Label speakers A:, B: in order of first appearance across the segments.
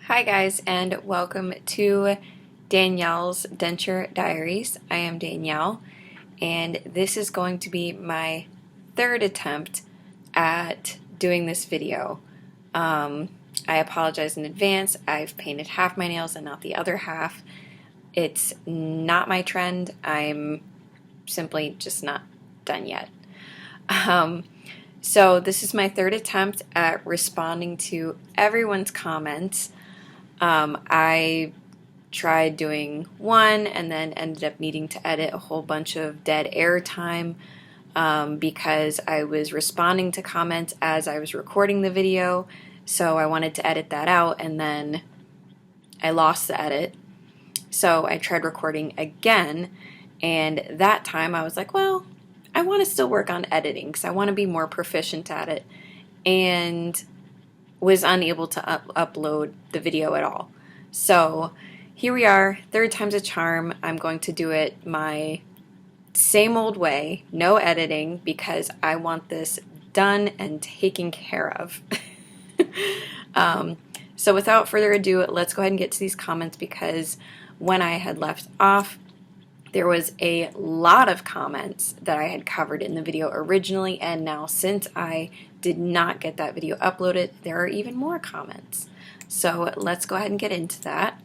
A: Hi guys, and welcome to Danielle's Denture Diaries. I am Danielle, and this is going to be my third attempt at doing this video. I apologize in advance. I've painted half my nails and not the other half. It's not my trend. I'm simply just not done yet. So this is my third attempt at responding to everyone's comments. I tried doing one and then ended up needing to edit a whole bunch of dead air time because I was responding to comments as I was recording the video, so I wanted to edit that out and then I lost the edit. So I tried recording again, and that time I was like, well, I want to still work on editing because I want to be more proficient at it, and was unable to upload the video at all. So here we are, third time's a charm. I'm going to do it my same old way, no editing, because I want this done and taken care of. So without further ado, let's go ahead and get to these comments, because when I had left off, there was a lot of comments that I had covered in the video originally, and now since I did not get that video uploaded, there are even more comments. So let's go ahead and get into that.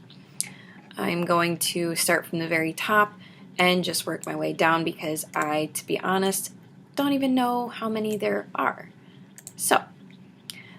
A: I'm going to start from the very top and just work my way down because I, to be honest, don't even know how many there are. So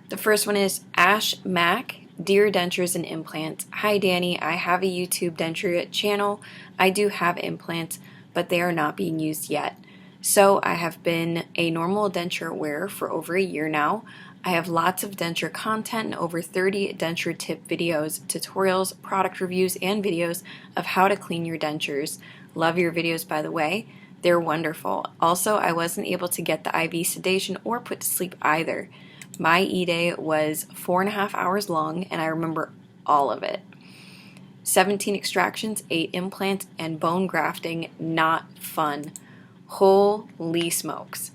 A: the first one is Ash Mac. Dear Dentures and Implants. Hi Danny, I have a YouTube denture channel. I do have implants, but they are not being used yet. So I have been a normal denture wearer for over a year now. I have lots of denture content and over 30 denture tip videos, tutorials, product reviews, and videos of how to clean your dentures. Love your videos, by the way. They're wonderful. Also, I wasn't able to get the IV sedation or put to sleep either. My E-Day was 4.5 hours long, and I remember all of it. 17 extractions, 8 implants, and bone grafting. Not fun. Holy smokes.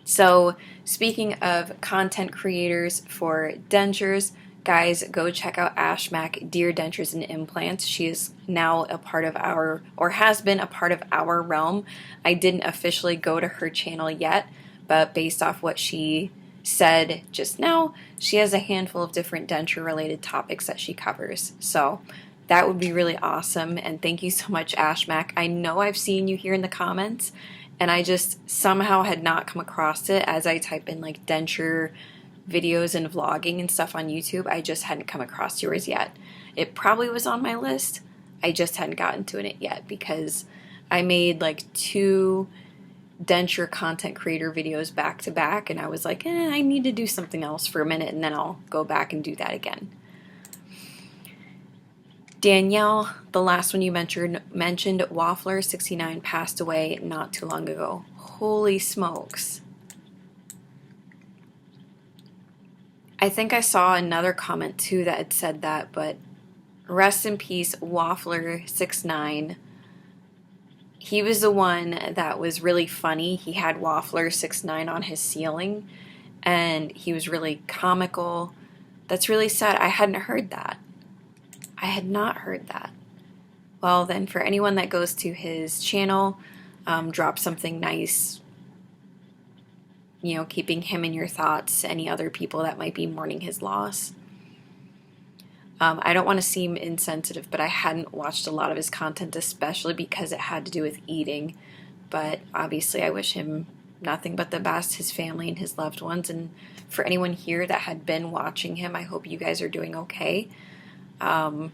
A: So, speaking of content creators for dentures, guys, go check out Ash Mac, Dear Dentures and Implants. She is now a part of our, or has been a part of our realm. I didn't officially go to her channel yet, but based off what she said just now, she has a handful of different denture related topics that she covers. So that would be really awesome, and thank you so much, Ash Mac. I know I've seen you here in the comments, and I just somehow had not come across it as I type in like denture videos and vlogging and stuff on YouTube. I just hadn't come across yours yet. It probably was on my list. I just hadn't gotten to it yet because I made like 2 denture content creator videos back to back, and I was like, I need to do something else for a minute, and then I'll go back and do that again. Danielle, the last one you mentioned Waffler 69 passed away not too long ago. Holy smokes. I think I saw another comment too that had said that, but rest in peace, Waffler 69. He was the one that was really funny. He had Waffler 69 on his ceiling, and he was really comical. That's really sad. I hadn't heard that. I had not heard that. Well, then for anyone that goes to his channel, drop something nice, you know, keeping him in your thoughts, any other people that might be mourning his loss. I don't want to seem insensitive, but I hadn't watched a lot of his content, especially because it had to do with eating. But obviously I wish him nothing but the best, his family and his loved ones. And for anyone here that had been watching him, I hope you guys are doing okay. And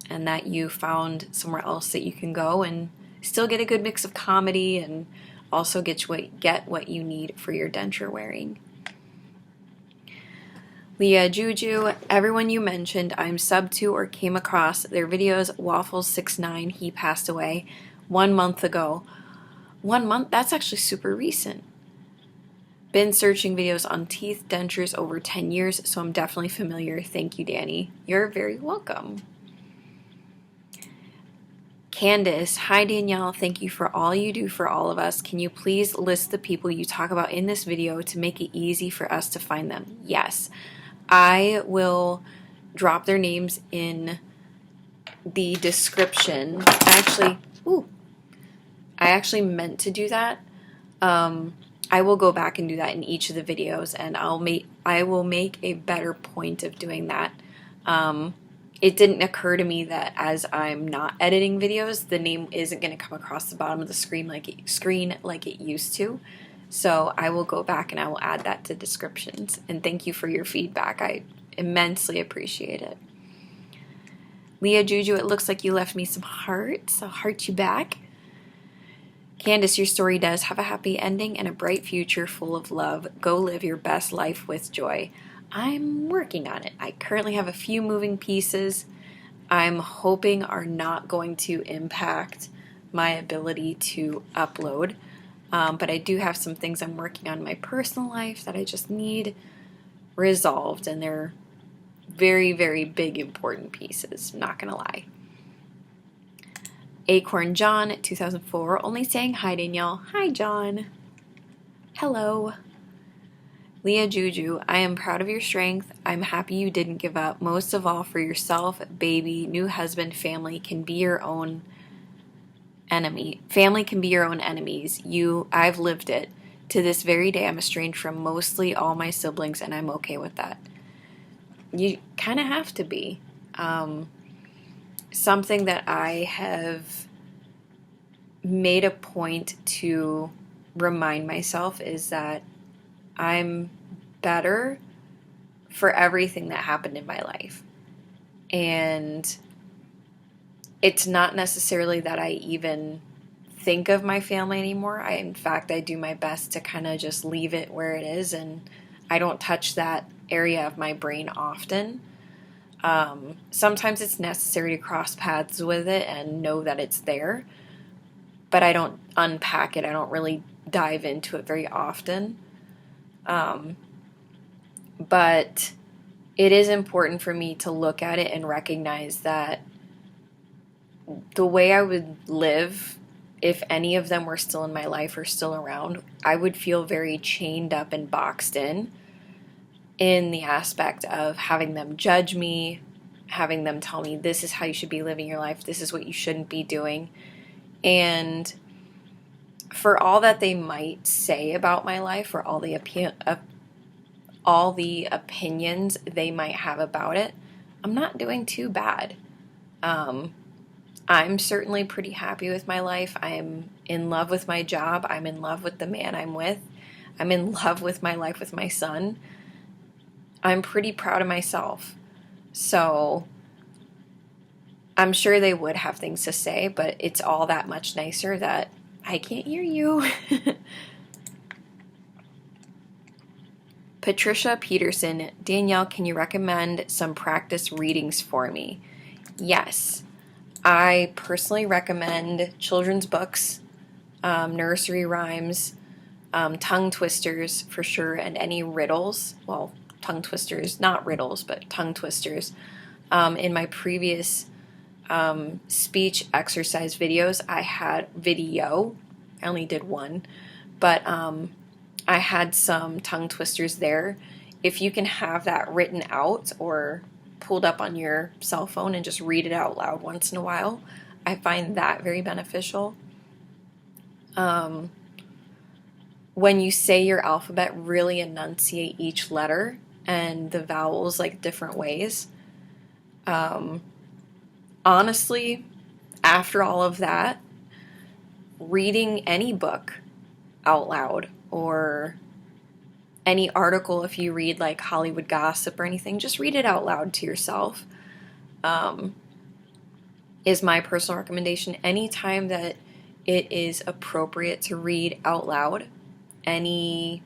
A: that you found somewhere else that you can go and still get a good mix of comedy and also get what you need for your denture wearing. Leah Juju, everyone you mentioned, I'm sub to or came across their videos. Waffles69, he passed away 1 month ago. 1 month? That's actually super recent. Been searching videos on teeth dentures over 10 years, so I'm definitely familiar. Thank you, Danny. You're very welcome. Candace, hi Danielle, thank you for all you do for all of us. Can you please list the people you talk about in this video to make it easy for us to find them? Yes. I will drop their names in the description. I actually meant to do that. I will go back and do that in each of the videos, and I will make a better point of doing that. It didn't occur to me that as I'm not editing videos, the name isn't going to come across the bottom of the screen like it used to. So I will go back and I will add that to descriptions. And thank you for your feedback. I immensely appreciate it. Leah Juju, it looks like you left me some hearts. I'll heart you back. Candace, your story does have a happy ending and a bright future full of love. Go live your best life with joy. I'm working on it. I currently have a few moving pieces I'm hoping are not going to impact my ability to upload. But I do have some things I'm working on in my personal life that I just need resolved, and they're very, very big, important pieces. I'm not going to lie. Acorn John, 2004, only saying hi, Danielle. Hi, John. Hello. Leah Juju, I am proud of your strength. I'm happy you didn't give up. Most of all, for yourself, baby, new husband, family can be your own enemy. Family can be your own enemies. I've lived it. To this very day, I'm estranged from mostly all my siblings, and I'm okay with that. You kind of have to be. Something that I have made a point to remind myself is that I'm better for everything that happened in my life. And it's not necessarily that I even think of my family anymore. In fact, I do my best to kind of just leave it where it is, and I don't touch that area of my brain often. Sometimes it's necessary to cross paths with it and know that it's there, but I don't unpack it. I don't really dive into it very often. But it is important for me to look at it and recognize that the way I would live, if any of them were still in my life or still around, I would feel very chained up and boxed in the aspect of having them judge me, having them tell me this is how you should be living your life, this is what you shouldn't be doing. And for all that they might say about my life, or all the opinions they might have about it, I'm not doing too bad. I'm certainly pretty happy with my life. I'm in love with my job. I'm in love with the man I'm with. I'm in love with my life with my son. I'm pretty proud of myself. So I'm sure they would have things to say, but it's all that much nicer that I can't hear you. Patricia Peterson, Danielle, can you recommend some practice readings for me? Yes. I personally recommend children's books, nursery rhymes, tongue twisters for sure, and any riddles. Well, tongue twisters, not riddles, but tongue twisters. In my previous speech exercise videos, I only did one, but I had some tongue twisters there. If you can have that written out or pulled up on your cell phone and just read it out loud once in a while, I find that very beneficial. When you say your alphabet, really enunciate each letter and the vowels like different ways. Honestly, after all of that, reading any book out loud, or any article, if you read like Hollywood gossip or anything, just read it out loud to yourself, is my personal recommendation. Anytime that it is appropriate to read out loud, any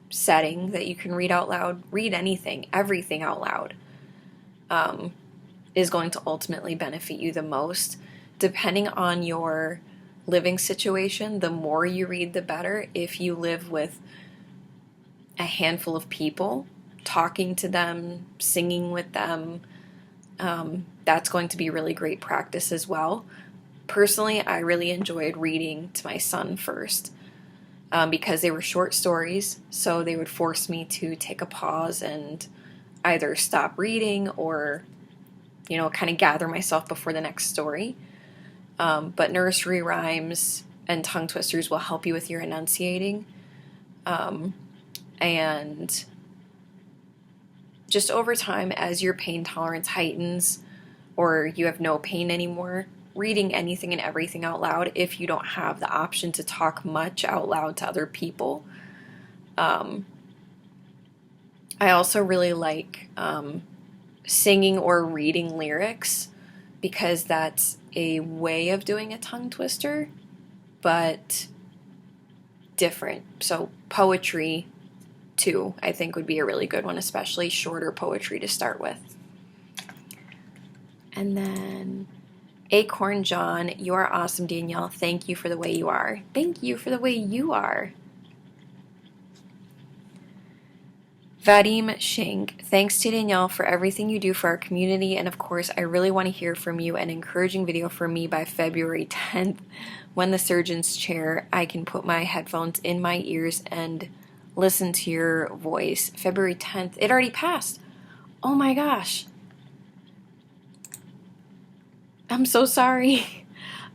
A: setting that you can read out loud, read anything, everything out loud, is going to ultimately benefit you the most. Depending on your living situation, the more you read, the better. If you live with a handful of people, talking to them, singing with them, that's going to be really great practice as well. Personally, I really enjoyed reading to my son first, because they were short stories, so they would force me to take a pause and either stop reading or you know, kind of gather myself before the next story. But nursery rhymes and tongue twisters will help you with your enunciating. And just over time, as your pain tolerance heightens or you have no pain anymore, reading anything and everything out loud, if you don't have the option to talk much out loud to other people. I also really like singing or reading lyrics, because that's a way of doing a tongue twister, but different. So poetry too, I think, would be a really good one, especially shorter poetry to start with. And then Acorn John, you are awesome, Danielle. Thank you for the way you are. Thank you for the way you are. Vadim Shink, thanks to Danielle for everything you do for our community, and of course, I really want to hear from you. An encouraging video for me by February 10th, when the surgeon's chair, I can put my headphones in my ears and listen to your voice. February 10th, it already passed. Oh my gosh. I'm so sorry.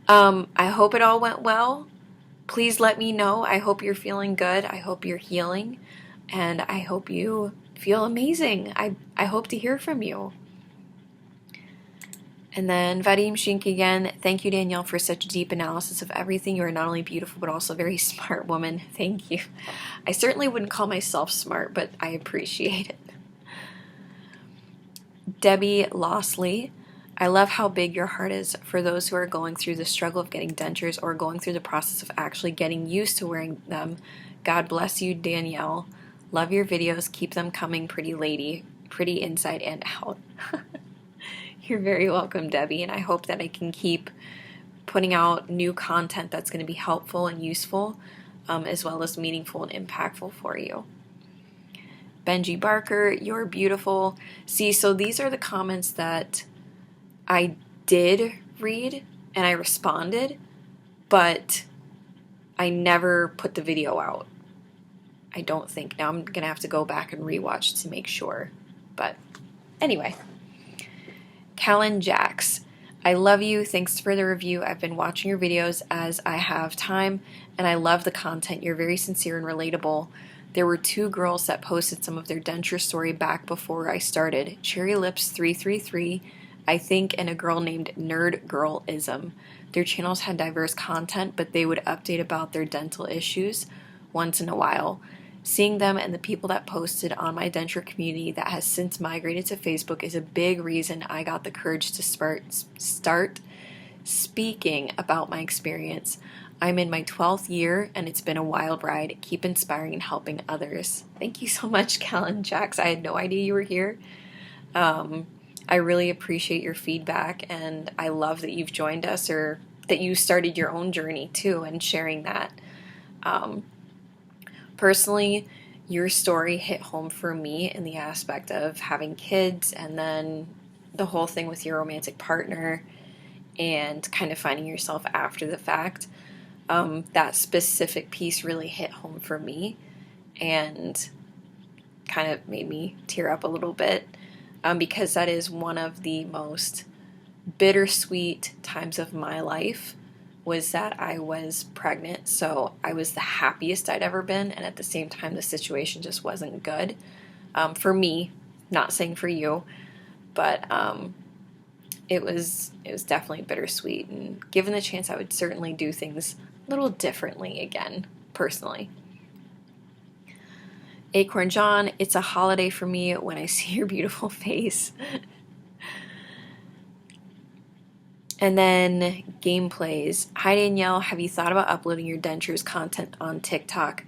A: I hope it all went well. Please let me know. I hope you're feeling good. I hope you're healing. And I hope you feel amazing. I hope to hear from you. And then Vadim Shink again. Thank you, Danielle, for such a deep analysis of everything. You are not only beautiful, but also a very smart woman. Thank you. I certainly wouldn't call myself smart, but I appreciate it. Debbie Lossley. I love how big your heart is for those who are going through the struggle of getting dentures or going through the process of actually getting used to wearing them. God bless you, Danielle. Love your videos. Keep them coming, pretty lady. Pretty inside and out. You're very welcome, Debbie, and I hope that I can keep putting out new content that's going to be helpful and useful, as well as meaningful and impactful for you. Benji Barker, you're beautiful. See, so these are the comments that I did read and I responded, but I never put the video out. I don't think. Now I'm going to have to go back and rewatch to make sure. But anyway. Callan Jax, I love you. Thanks for the review. I've been watching your videos as I have time, and I love the content. You're very sincere and relatable. There were 2 girls that posted some of their denture story back before I started. Cherry Lips 333, I think, and a girl named Nerd Girlism. Their channels had diverse content, but they would update about their dental issues once in a while. Seeing them and the people that posted on my denture community that has since migrated to Facebook is a big reason I got the courage to start speaking about my experience. I'm in my 12th year and it's been a wild ride. Keep inspiring and helping others. Thank you so much, Callan Jax. I had no idea you were here. I really appreciate your feedback, and I love that you've joined us, or that you started your own journey too, and sharing that. Personally, your story hit home for me in the aspect of having kids, and then the whole thing with your romantic partner and kind of finding yourself after the fact. That specific piece really hit home for me and kind of made me tear up a little bit, because that is one of the most bittersweet times of my life, was that I was pregnant. So I was the happiest I'd ever been, and at the same time the situation just wasn't good for me, not saying for you, but it was definitely bittersweet, and given the chance I would certainly do things a little differently again, personally. Acorn John, it's a holiday for me when I see your beautiful face. And then gameplays. Hi Danielle, have you thought about uploading your dentures content on TikTok?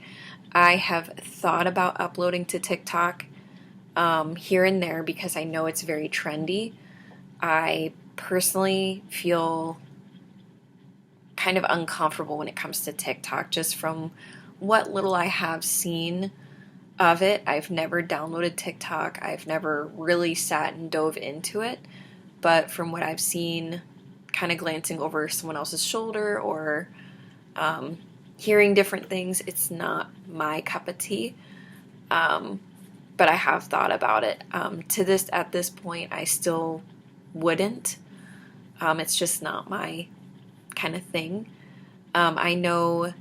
A: I have thought about uploading to TikTok here and there because I know it's very trendy. I personally feel kind of uncomfortable when it comes to TikTok, just from what little I have seen of it. I've never downloaded TikTok. I've never really sat and dove into it. But from what I've seen, kind of glancing over someone else's shoulder or hearing different things, it's not my cup of tea. But I have thought about it. At this point, I still wouldn't. It's just not my kind of thing. I know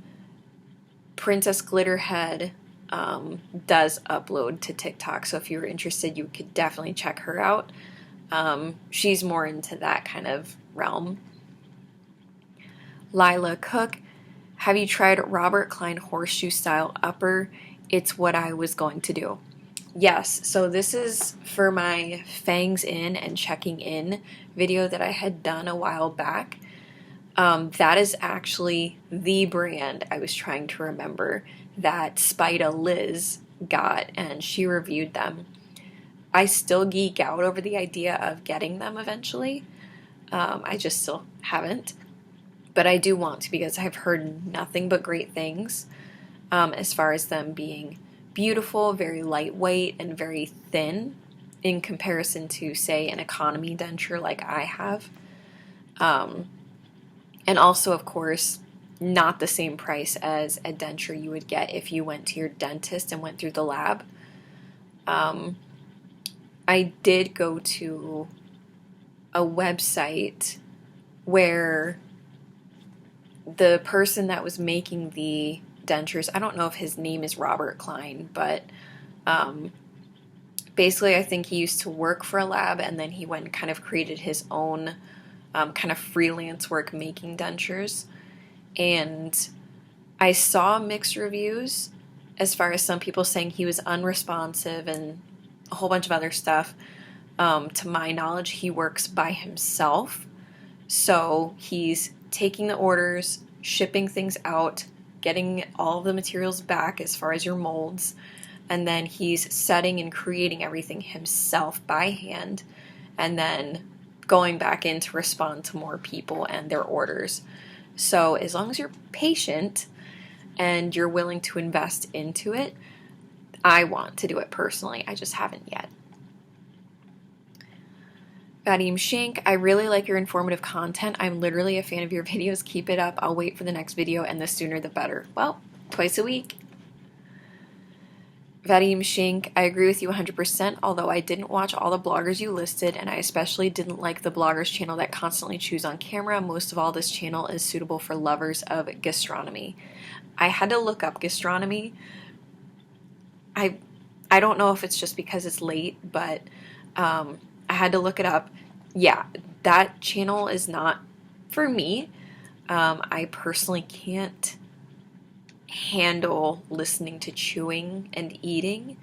A: Princess Glitterhead does upload to TikTok, so if you were interested, you could definitely check her out. She's more into that kind of realm. Lila Cook, have you tried Robert Klein horseshoe style upper? It's what I was going to do. Yes, so this is for my fangs in and checking in video that I had done a while back. That is actually the brand I was trying to remember that Spida Liz got, and she reviewed them. I still geek out over the idea of getting them eventually. I just still haven't. But I do want to, because I've heard nothing but great things as far as them being beautiful, very lightweight, and very thin in comparison to, say, an economy denture like I have. And also, of course, not the same price as a denture you would get if you went to your dentist and went through the lab. I did go to a website where the person that was making the dentures, I don't know if his name is Robert Klein, but basically I think he used to work for a lab, and then he went and kind of created his own kind of freelance work making dentures. And I saw mixed reviews as far as some people saying he was unresponsive and a whole bunch of other stuff. To my knowledge, he works by himself. So he's taking the orders, shipping things out, getting all of the materials back as far as your molds, and then he's setting and creating everything himself by hand, and then going back in to respond to more people and their orders. So as long as you're patient and you're willing to invest into it, I want to do it personally. I just haven't yet. Vadim Shank, I really like your informative content. I'm literally a fan of your videos. Keep it up. I'll wait for the next video, and the sooner the better. Well, twice a week. Vadim Shank, I agree with you 100%, although I didn't watch all the bloggers you listed, and I especially didn't like the bloggers channel that constantly chews on camera. Most of all, this channel is suitable for lovers of gastronomy. I had to look up gastronomy. I don't know if it's just because it's late, but I had to look it up. Yeah, that channel is not for me. I personally can't handle listening to chewing and eating.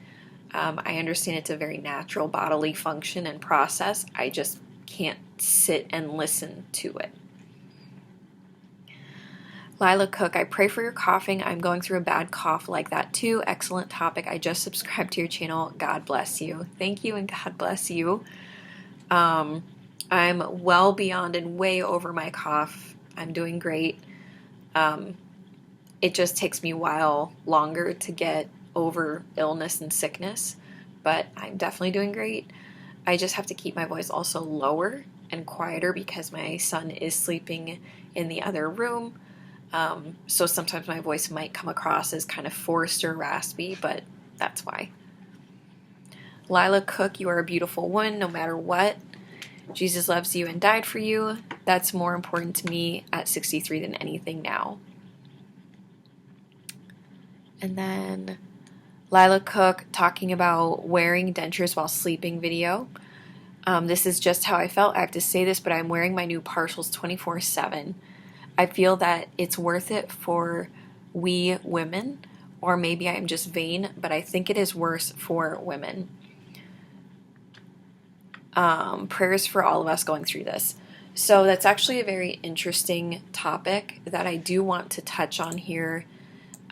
A: I understand it's a very natural bodily function and process. I just can't sit and listen to it. Lila Cook, I pray for your coughing. I'm going through a bad cough like that too. Excellent topic. I just subscribed to your channel. God bless you. Thank you, and God bless you. I'm well beyond and way over my cough. I'm doing great. It just takes me a while longer to get over illness and sickness, but I'm definitely doing great. I just have to keep my voice also lower and quieter because my son is sleeping in the other room. So sometimes my voice might come across as kind of forced or raspy, but that's why. Lila Cook, you are a beautiful woman no matter what. Jesus loves you and died for you. That's more important to me at 63 than anything now. And then Lila Cook talking about wearing dentures while sleeping video. This is just how I felt. I have to say this, but I'm wearing my new partials 24/7. I feel that it's worth it for we women, or maybe I'm just vain, but I think it is worse for women. Prayers for all of us going through this. So that's actually a very interesting topic that I do want to touch on here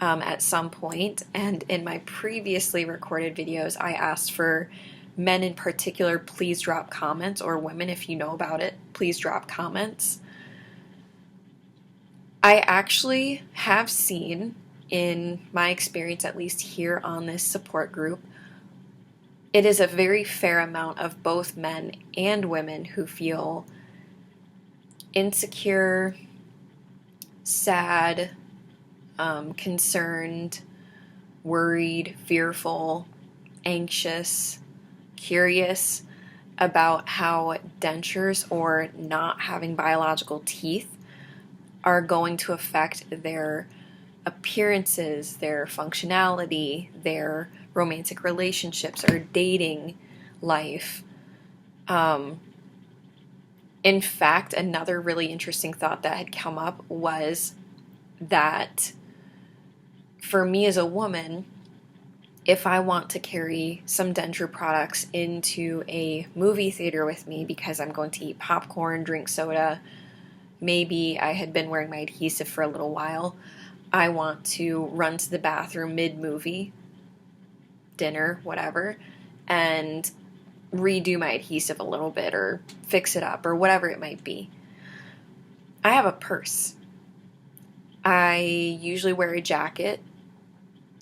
A: at some point. And in my previously recorded videos, I asked for men in particular, please drop comments, or women, if you know about it, please drop comments. I actually have seen, in my experience, at least here on this support group, it is a very fair amount of both men and women who feel insecure, sad, concerned, worried, fearful, anxious, curious, about how dentures or not having biological teeth are going to affect their appearances, their functionality, their romantic relationships, or dating life. In fact, another really interesting thought that had come up was that for me as a woman, if I want to carry some denture products into a movie theater with me because I'm going to eat popcorn, drink soda, maybe I had been wearing my adhesive for a little while, I want to run to the bathroom mid-movie, dinner, whatever, and redo my adhesive a little bit or fix it up or whatever it might be. I have a purse. I usually wear a jacket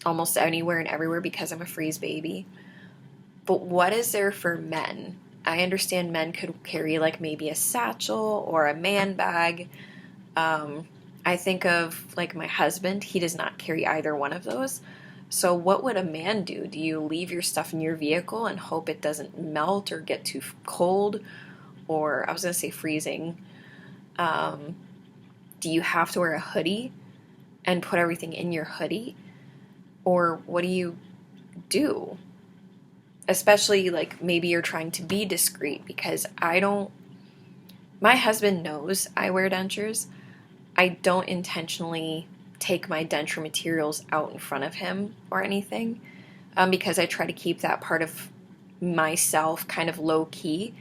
A: almost anywhere and everywhere because I'm a freeze baby. But what is there for men? I understand men could carry like maybe a satchel or a man bag. I think of like my husband. He does not carry either one of those. So what would a man do? Do you leave your stuff in your vehicle and hope it doesn't melt or get too cold? Or I was going to say freezing. Do you have to wear a hoodie and put everything in your hoodie? Or what do you do? Especially like maybe you're trying to be discreet, because my husband knows I wear dentures. I don't intentionally take my denture materials out in front of him or anything, because I try to keep that part of myself kind of low key,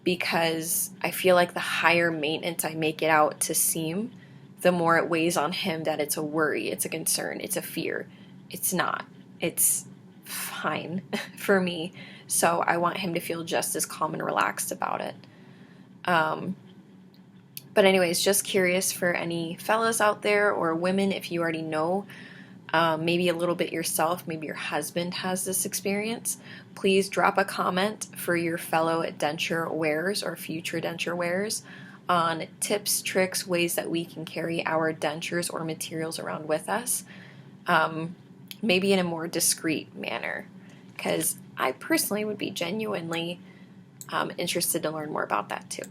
A: because I feel like the higher maintenance I make it out to seem, the more it weighs on him that it's a worry, it's a concern, it's a fear. It's not. It's fine for me. So I want him to feel just as calm and relaxed about it. But anyways, just curious for any fellas out there or women, if you already know, maybe a little bit yourself, maybe your husband has this experience, please drop a comment for your fellow denture wearers or future denture wearers on tips, tricks, ways that we can carry our dentures or materials around with us, maybe in a more discreet manner, because I personally would be genuinely interested to learn more about that too.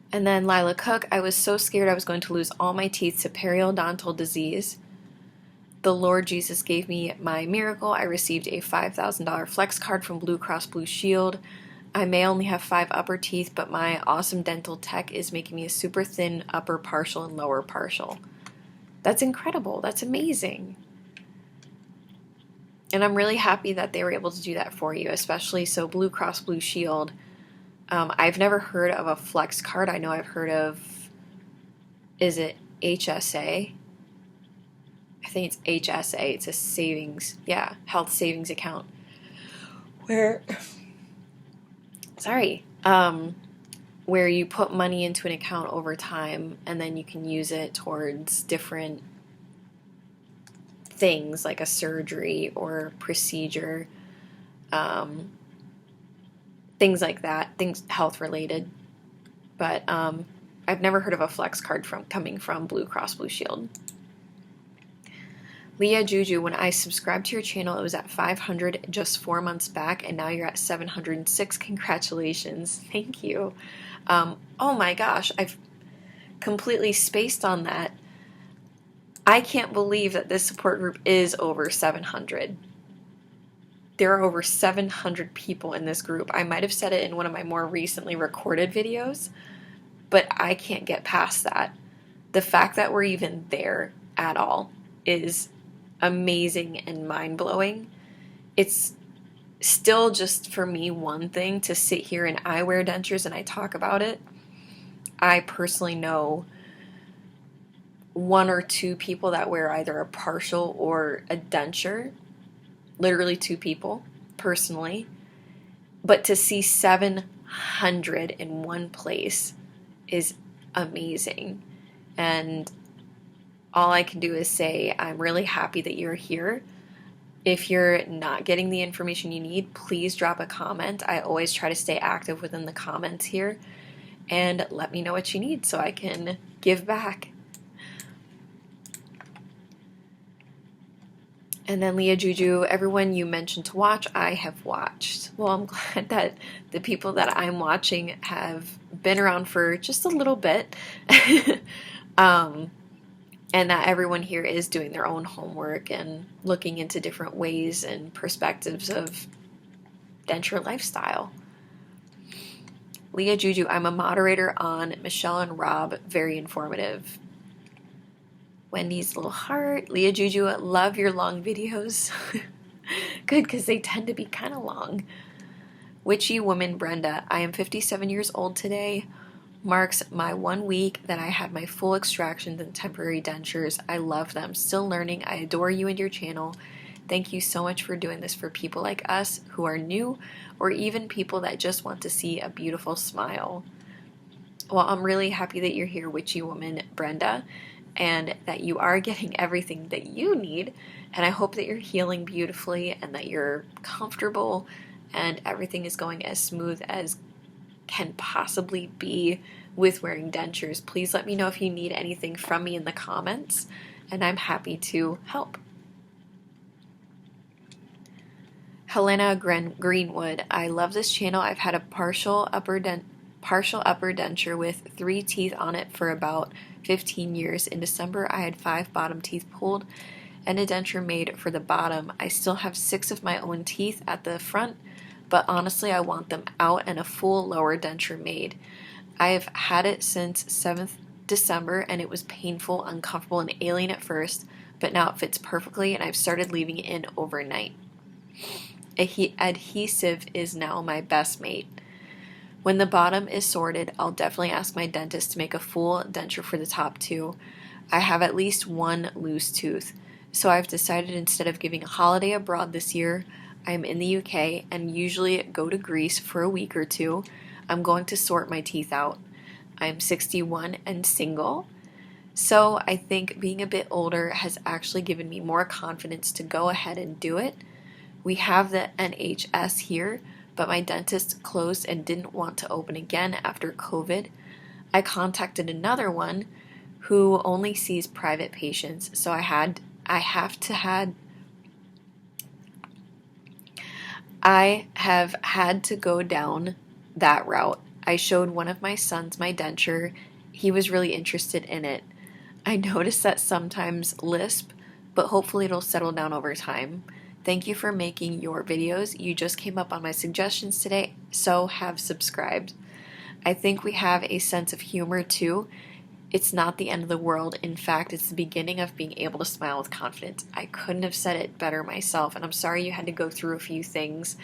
A: And then Lila Cook, I was so scared I was going to lose all my teeth to periodontal disease. The Lord Jesus gave me my miracle. I received a $5,000 flex card from Blue Cross Blue Shield. I may only have 5 upper teeth, but my awesome dental tech is making me a super thin upper partial and lower partial. That's incredible. That's amazing. And I'm really happy that they were able to do that for you, especially so Blue Cross Blue Shield. I've never heard of a flex card. I know I've heard of, is it HSA? I think it's HSA. It's a savings, health savings account. Where you put money into an account over time and then you can use it towards different things like a surgery or procedure, things like that, things health related. But I've never heard of a flex card coming from Blue Cross Blue Shield. Leah Juju, when I subscribed to your channel, it was at 500 just 4 months back, and now you're at 706. Congratulations. Thank you. Oh my gosh, I've completely spaced on that. I can't believe that this support group is over 700. There are over 700 people in this group. I might have said it in one of my more recently recorded videos, but I can't get past that. The fact that we're even there at all is amazing and mind-blowing. It's still just, for me, one thing to sit here and I wear dentures and I talk about it. I personally know 1 or 2 people that wear either a partial or a denture. Literally 2 people, personally. But to see 700 in one place is amazing. And all I can do is say I'm really happy that you're here. If you're not getting the information you need, please drop a comment. I always try to stay active within the comments here. And let me know what you need so I can give back. And then Leah Juju, everyone you mentioned to watch, I have watched. Well, I'm glad that the people that I'm watching have been around for just a little bit. And that everyone here is doing their own homework and looking into different ways and perspectives of denture lifestyle. Leah Juju, I'm a moderator on Michelle and Rob, very informative. Wendy's little heart. Leah Juju, love your long videos. Good, because they tend to be kind of long. Witchy Woman Brenda, I am 57 years old today. Marks my 1 week that I had my full extractions and temporary dentures. I love them. Still learning. I adore you and your channel. Thank you so much for doing this for people like us who are new, or even people that just want to see a beautiful smile. Well, I'm really happy that you're here, Witchy Woman Brenda, and that you are getting everything that you need. And I hope that you're healing beautifully and that you're comfortable and everything is going as smooth as can possibly be with wearing dentures. Please let me know if you need anything from me in the comments, and I'm happy to help. Helena Greenwood, I love this channel. I've had a partial upper denture with 3 teeth on it for about 15 years. In December, I had 5 bottom teeth pulled and a denture made for the bottom. I still have 6 of my own teeth at the front, but honestly, I want them out and a full lower denture made. I have had it since 7th December, and it was painful, uncomfortable, and alien at first, but now it fits perfectly, and I've started leaving it in overnight. Adhesive is now my best mate. When the bottom is sorted, I'll definitely ask my dentist to make a full denture for the top 2. I have at least 1 loose tooth, so I've decided instead of giving a holiday abroad this year, I'm in the UK and usually go to Greece for a week or 2. I'm going to sort my teeth out. I'm 61 and single, so I think being a bit older has actually given me more confidence to go ahead and do it. We have the NHS here, but my dentist closed and didn't want to open again after COVID. I contacted another one who only sees private patients, so I have had to go down that route. I showed one of my sons my denture. He was really interested in it. I noticed that sometimes lisp, but hopefully it'll settle down over time. Thank you for making your videos. You just came up on my suggestions today, so have subscribed. I think we have a sense of humor too. It's not the end of the world. In fact, it's the beginning of being able to smile with confidence. I couldn't have said it better myself, and I'm sorry you had to go through a few things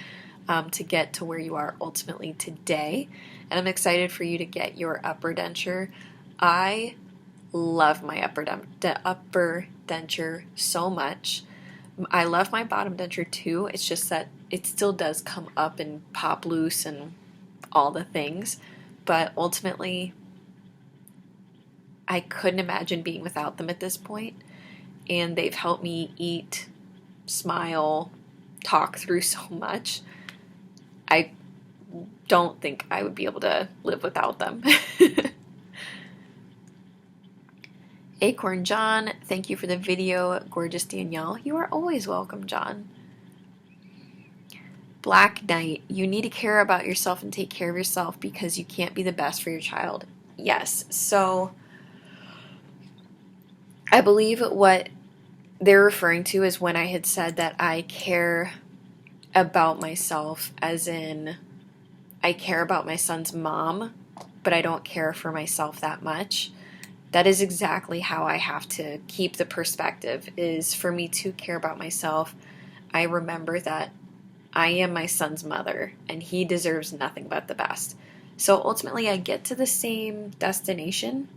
A: to get to where you are ultimately today. And I'm excited for you to get your upper denture. I love my upper denture so much. I love my bottom denture too. It's just that it still does come up and pop loose and all the things. But ultimately, I couldn't imagine being without them at this point, and they've helped me eat, smile, talk through so much. I don't think I would be able to live without them. Acorn John, thank you for the video. Gorgeous Danielle, you are always welcome, John. Black Knight, you need to care about yourself and take care of yourself because you can't be the best for your child. Yes, so I believe what they're referring to is when I had said that I care about myself, as in I care about my son's mom, but I don't care for myself that much. That is exactly how I have to keep the perspective, is for me to care about myself. I remember that I am my son's mother, and he deserves nothing but the best. So ultimately, I get to the same destination.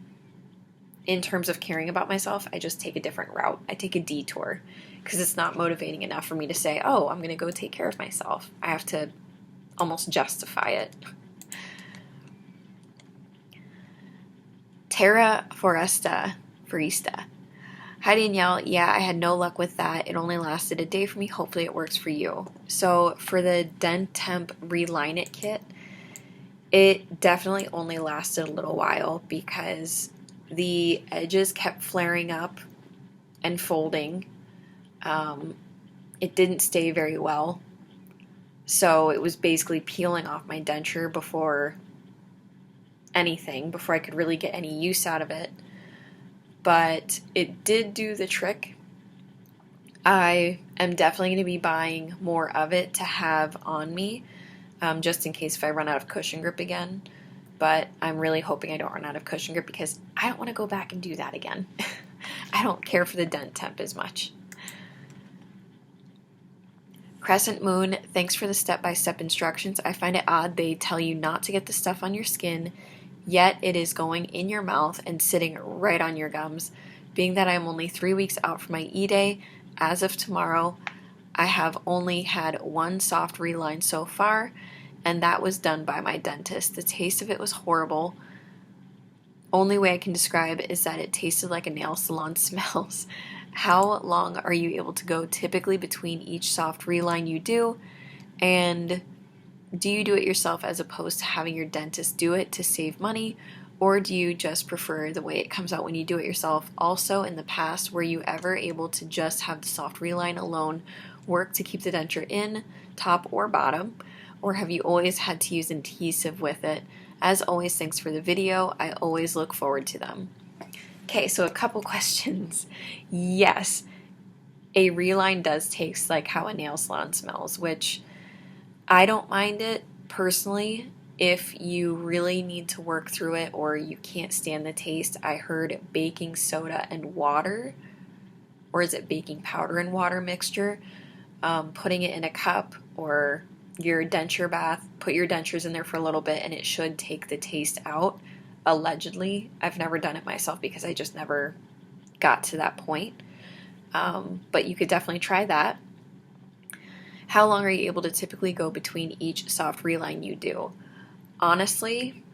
A: In terms of caring about myself, I just take a different route. I take a detour because it's not motivating enough for me to say, oh, I'm going to go take care of myself. I have to almost justify it. Terra Foresta. Hi, Danielle. Yeah, I had no luck with that. It only lasted a day for me. Hopefully it works for you. So for the Dentemp Reline It kit, it definitely only lasted a little while because the edges kept flaring up and folding. it didn't stay very well. So it was basically peeling off my denture before I could really get any use out of it. But it did do the trick. I am definitely going to be buying more of it to have on me, just in case if I run out of cushion grip again. But I'm really hoping I don't run out of cushion grip because I don't want to go back and do that again. I don't care for the dent temp as much. Crescent Moon, thanks for the step-by-step instructions. I find it odd they tell you not to get the stuff on your skin, yet it is going in your mouth and sitting right on your gums. Being that I am only 3 weeks out from my E-Day, as of tomorrow, I have only had one soft reline so far, and that was done by my dentist. The taste of it was horrible. Only way I can describe it is that it tasted like a nail salon smells. How long are you able to go typically between each soft reline you do? And do you do it yourself as opposed to having your dentist do it to save money? Or do you just prefer the way it comes out when you do it yourself? Also, in the past, were you ever able to just have the soft reline alone work to keep the denture in, top or bottom? Or have you always had to use adhesive with it? As always, thanks for the video. I always look forward to them. Okay, so a couple questions. Yes, a reline does taste like how a nail salon smells, which I don't mind it personally. If you really need to work through it or you can't stand the taste, I heard baking soda and water, or is it baking powder and water mixture, putting it in a cup or your denture bath, put your dentures in there for a little bit and it should take the taste out. Allegedly. I've never done it myself because I just never got to that point. But you could definitely try that. How long are you able to typically go between each soft reline you do? Honestly,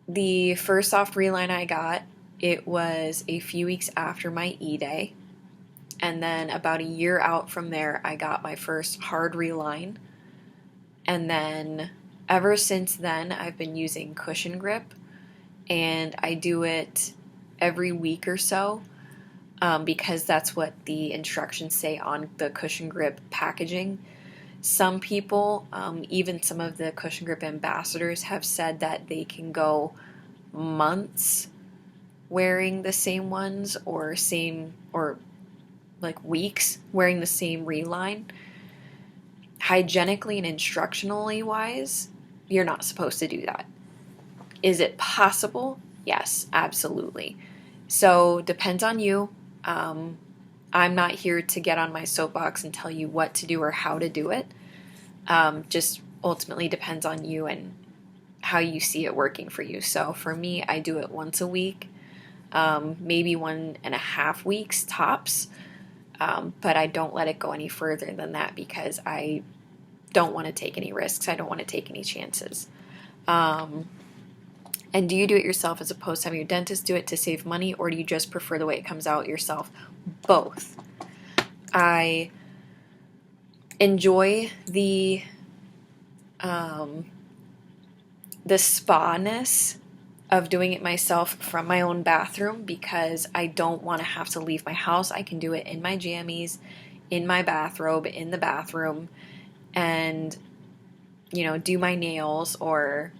A: the first soft reline I got, it was a few weeks after my E-Day. And then about a year out from there, I got my first hard reline. And then ever since then, I've been using cushion grip, and I do it every week or so because that's what the instructions say on the cushion grip packaging. Some people, even some of the cushion grip ambassadors, have said that they can go months wearing the same ones or like weeks wearing the same reline. Hygienically and instructionally wise, you're not supposed to do that. Is it possible? Yes, absolutely. So depends on you. I'm not here to get on my soapbox and tell you what to do or how to do it. Just ultimately depends on you and how you see it working for you. So for me, I do it once a week, maybe 1.5 weeks tops. But I don't let it go any further than that because I don't want to take any risks. I don't want to take any chances. And do you do it yourself as opposed to having your dentist do it to save money, or do you just prefer the way it comes out yourself? Both. I enjoy the spa-ness of doing it myself from my own bathroom because I don't want to have to leave my house. I can do it in my jammies, in my bathrobe, in the bathroom, and, do my nails or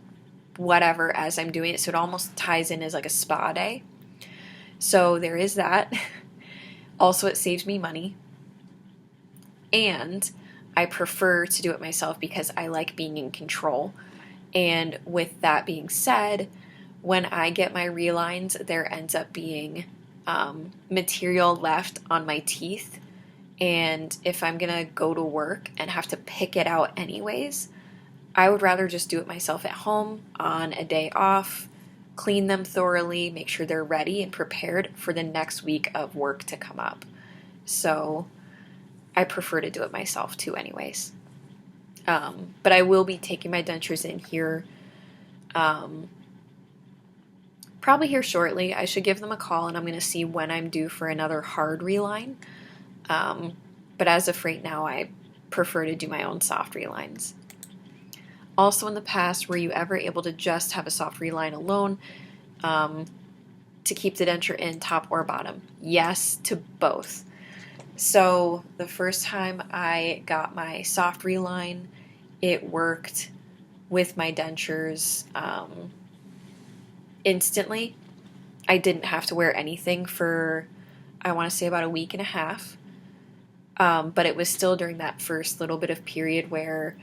A: whatever as I'm doing it. So it almost ties in as like a spa day. So there is that. Also, it saves me money. And I prefer to do it myself because I like being in control. And with that being said, when I get my relines, there ends up being material left on my teeth. And if I'm going to go to work and have to pick it out anyways, I would rather just do it myself at home on a day off, clean them thoroughly, make sure they're ready and prepared for the next week of work to come up. So I prefer to do it myself too anyways. But I will be taking my dentures in here probably here shortly. I should give them a call and I'm going to see when I'm due for another hard reline. But as of right now, I prefer to do my own soft relines. Also in the past, were you ever able to just have a soft reline alone to keep the denture in, top or bottom? Yes to both. So the first time I got my soft Reline, it worked with my dentures instantly. I didn't have to wear anything for, I want to say, about a week and a half. But it was still during that first little bit of period where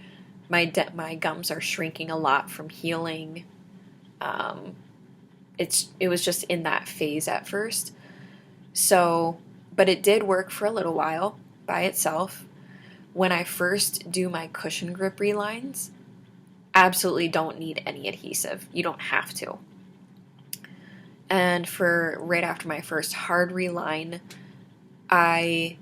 A: my gums are shrinking a lot from healing. It was just in that phase at first. So, but it did work for a little while by itself. When I first do my cushion grip relines, absolutely don't need any adhesive. You don't have to. And for right after my first hard reline, I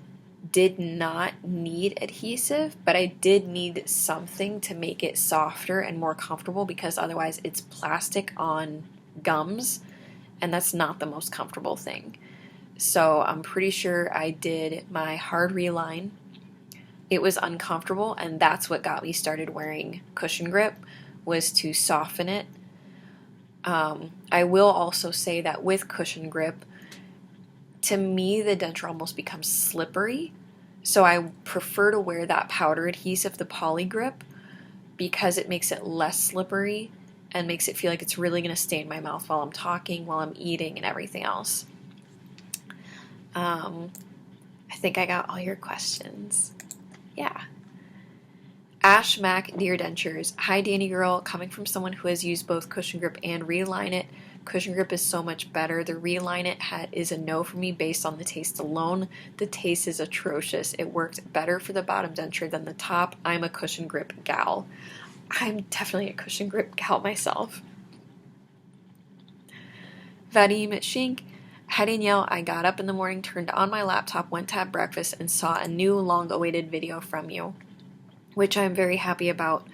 A: did not need adhesive, but I did need something to make it softer and more comfortable, because otherwise it's plastic on gums, and that's not the most comfortable thing. So I'm pretty sure I did my hard reline. It was uncomfortable, and that's what got me started wearing cushion grip, was to soften it. I will also say that with cushion grip, to me, the denture almost becomes slippery. So I prefer to wear that powder adhesive, the poly grip, because it makes it less slippery and makes it feel like it's really going to stay in my mouth while I'm talking, while I'm eating, and everything else. I think I got all your questions. Yeah. Ash Mac, Dear Dentures. Hi, Danny girl. Coming from someone who has used both cushion grip and Reline it, cushion grip is so much better. The Reline it is a no for me based on the taste alone. The taste is atrocious. It worked better for the bottom denture than the top. I'm a cushion grip gal. I'm definitely a cushion grip gal myself. Vadim Shink. Hi Danielle, I got up in the morning, turned on my laptop, went to have breakfast, and saw a new long-awaited video from you, which I'm very happy about.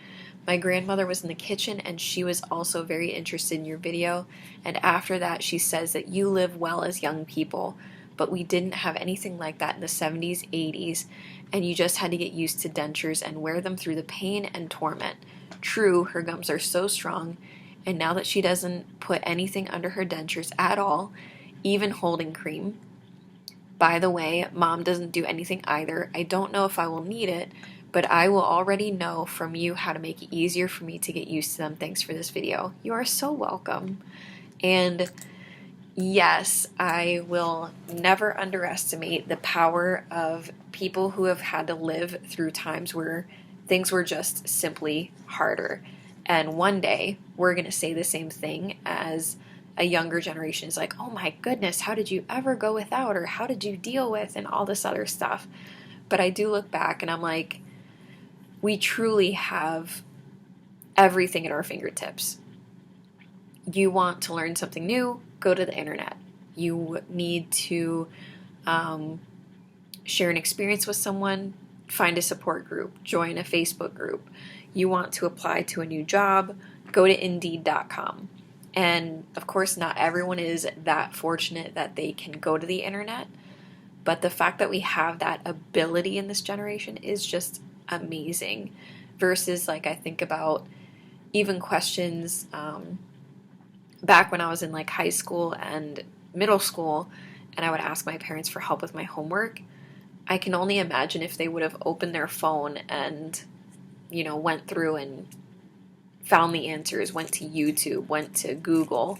A: My grandmother was in the kitchen, and she was also very interested in your video, and after that she says that you live well as young people, but we didn't have anything like that in the 70s, 80s, and you just had to get used to dentures and wear them through the pain and torment. True, her gums are so strong, and now that she doesn't put anything under her dentures at all, even holding cream. By the way, Mom doesn't do anything either. I don't know if I will need it, but I will already know from you how to make it easier for me to get used to them. Thanks for this video. You are so welcome. And yes, I will never underestimate the power of people who have had to live through times where things were just simply harder. And one day, we're going to say the same thing as a younger generation is like, oh my goodness, how did you ever go without, or how did you deal with, and all this other stuff. But I do look back and I'm like, we truly have everything at our fingertips. You want to learn something new, go to the internet. You need to share an experience with someone, find a support group, join a Facebook group. You want to apply to a new job, go to Indeed.com. And of course, not everyone is that fortunate that they can go to the internet, but the fact that we have that ability in this generation is just amazing. Versus, like, I think about even questions back when I was in like high school and middle school, and I would ask my parents for help with my homework. I can only imagine if they would have opened their phone and, went through and found the answers, went to YouTube, went to Google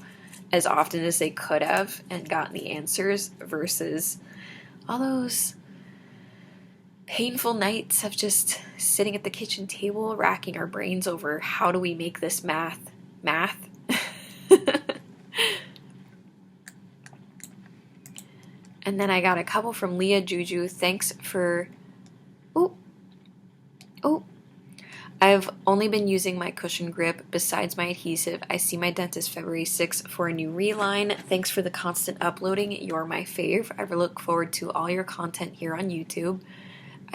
A: as often as they could have and gotten the answers, versus all those painful nights of just sitting at the kitchen table, racking our brains over how do we make this math. And then I got a couple from Leah Juju. Thanks for... I've only been using my cushion grip besides my adhesive. I see my dentist February 6th for a new Reline. Thanks for the constant uploading. You're my fave. I look forward to all your content here on YouTube.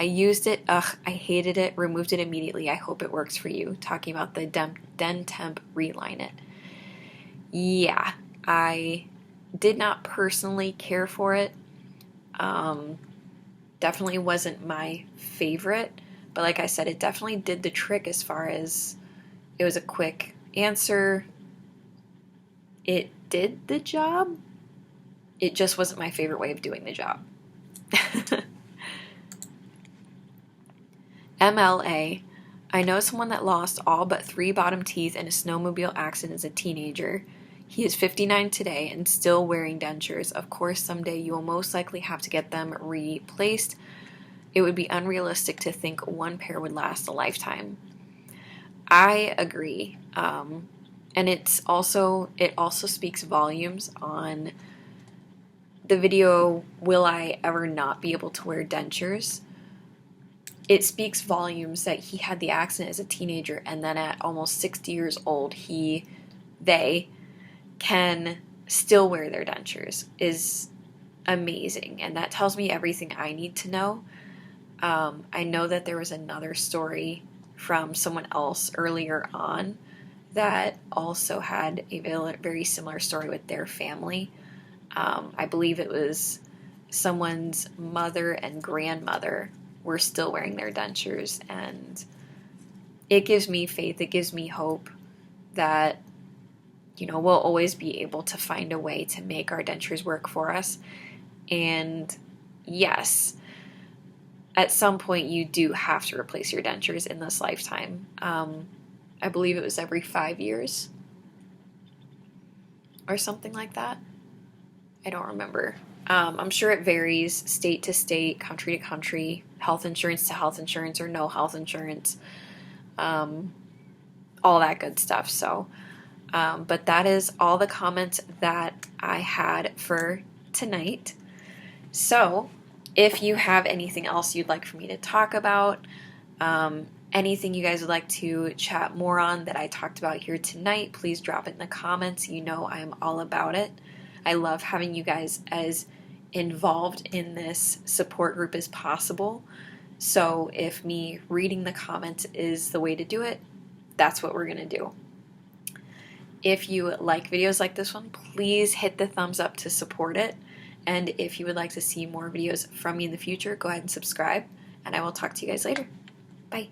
A: I used it. I hated it. Removed it immediately. I hope it works for you. Talking about the Dentemp Reline it. Yeah, I did not personally care for it. Definitely wasn't my favorite. But like I said, it definitely did the trick as far as it was a quick answer. It did the job. It just wasn't my favorite way of doing the job. MLA, I know someone that lost all but 3 bottom teeth in a snowmobile accident as a teenager. He is 59 today and still wearing dentures. Of course, someday you will most likely have to get them replaced. It would be unrealistic to think one pair would last a lifetime. I agree. And it also speaks volumes on the video, Will I Ever Not Be Able to Wear Dentures? It speaks volumes that he had the accident as a teenager, and then at almost 60 years old, they can still wear their dentures is amazing. And that tells me everything I need to know. I know that there was another story from someone else earlier on that also had a very similar story with their family. I believe it was someone's mother and grandmother were still wearing their dentures, and it gives me faith, it gives me hope that, we'll always be able to find a way to make our dentures work for us. And yes, at some point you do have to replace your dentures in this lifetime. I believe it was every 5 years or something like that. I don't remember. I'm sure it varies state to state, country to country, health insurance to health insurance, or no health insurance, all that good stuff. So, but that is all the comments that I had for tonight. So, if you have anything else you'd like for me to talk about, anything you guys would like to chat more on that I talked about here tonight, please drop it in the comments. I'm all about it. I love having you guys as involved in this support group as possible. So if me reading the comments is the way to do it, that's what we're going to do. If you like videos like this one, please hit the thumbs up to support it. And if you would like to see more videos from me in the future, go ahead and subscribe. And I will talk to you guys later. Bye.